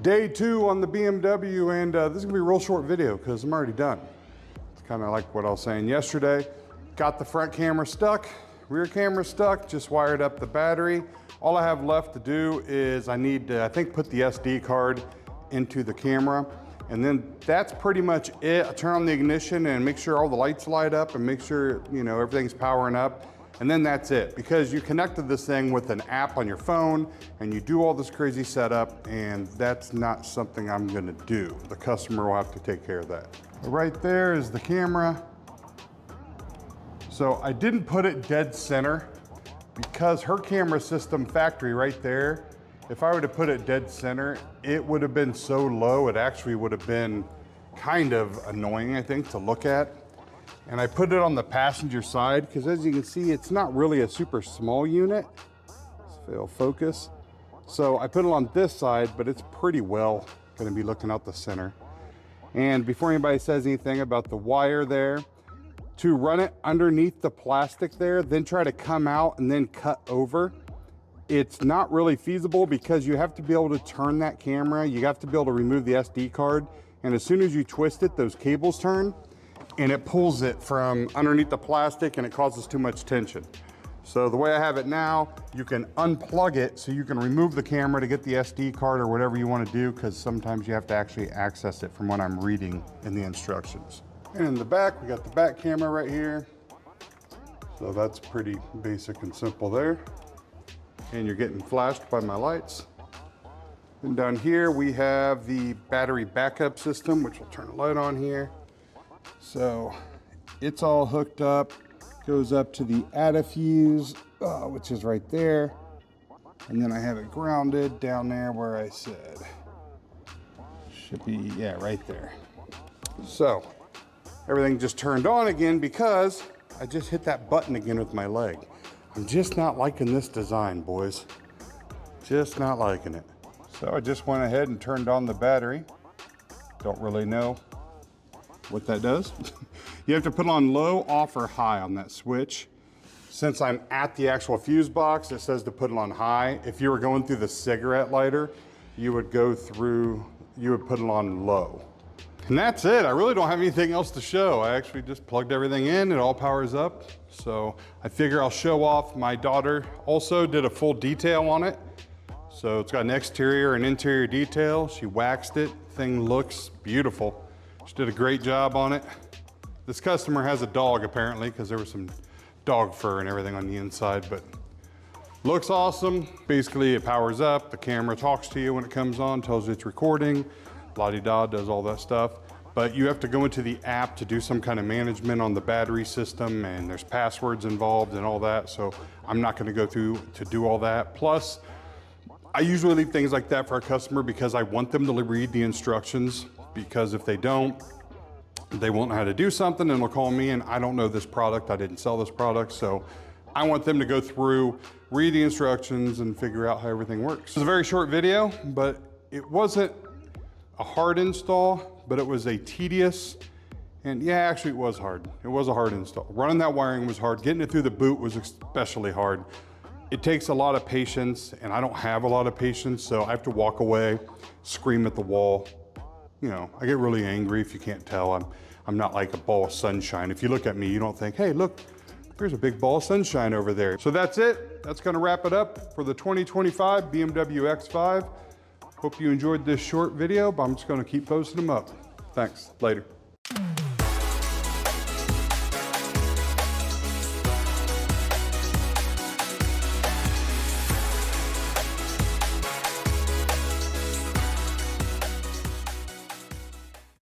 Day 2 on the BMW, and this is gonna be a real short video because I'm already done. It's kind of like what I was saying yesterday. Got the front camera stuck, rear camera stuck, just wired up the battery. All I have left to do is I need to, I think, put the SD card into the camera, and then that's pretty much it. I turn on the ignition and make sure all the lights light up and make sure, you know, everything's powering up. And then that's it, because you connected this thing with an app on your phone and you do all this crazy setup, and that's not something I'm gonna do. The customer will have to take care of that. Right there is the camera. So I didn't put it dead center because her camera system factory right there, if I were to put it dead center, it would have been so low, it actually would have been kind of annoying, I think, to look at. And I put it on the passenger side because, as you can see, it's not really a super small unit. So it'll focus. So I put it on this side, but it's pretty well gonna be looking out the center. And before anybody says anything about the wire there, to run it underneath the plastic there, then try to come out and then cut over, it's not really feasible because you have to be able to turn that camera. You have to be able to remove the SD card. And as soon as you twist it, those cables turn and it pulls it from underneath the plastic and it causes too much tension. So the way I have it now, you can unplug it so you can remove the camera to get the SD card or whatever you want to do, because sometimes you have to actually access it from what I'm reading in the instructions. And in the back, we got the back camera right here. So that's pretty basic and simple there. And you're getting flashed by my lights. And down here we have the battery backup system, which will turn the light on here. So it's all hooked up, goes up to the ATA fuse, which is right there. And then I have it grounded down there where I said. Should be, yeah, right there. So everything just turned on again because I just hit that button again with my leg. I'm just not liking this design, boys. Just not liking it. So I just went ahead and turned on the battery. Don't really know what that does. You have to put on low, off, or high on that switch. Since I'm at the actual fuse box, it says to put it on high. If you were going through the cigarette lighter, you would put it on low. And that's it. I really don't have anything else to show. I actually just plugged everything in. It all powers up. So I figure I'll show off. My daughter also did a full detail on it. So it's got an exterior and interior detail. She waxed it. Thing looks beautiful. She did a great job on it. This customer has a dog apparently, because there was some dog fur and everything on the inside, but looks awesome. Basically it powers up, the camera talks to you when it comes on, tells you it's recording, la-di-da, does all that stuff. But you have to go into the app to do some kind of management on the battery system, and there's passwords involved and all that, so I'm not gonna go through to do all that. Plus, I usually leave things like that for a customer because I want them to read the instructions, because if they don't, they won't know how to do something and they'll call me and I don't know this product, I didn't sell this product. So I want them to go through, read the instructions and figure out how everything works. It's a very short video, but it wasn't a hard install, but it was a tedious, and yeah, actually it was hard. It was a hard install. Running that wiring was hard. Getting it through the boot was especially hard. It takes a lot of patience, and I don't have a lot of patience, so I have to walk away, scream at the wall. You know, I get really angry if you can't tell. I'm not like a ball of sunshine. If you look at me, you don't think, hey, look, there's a big ball of sunshine over there. So that's it. That's gonna wrap it up for the 2025 BMW X5. Hope you enjoyed this short video, but I'm just gonna keep posting them up. Thanks, later.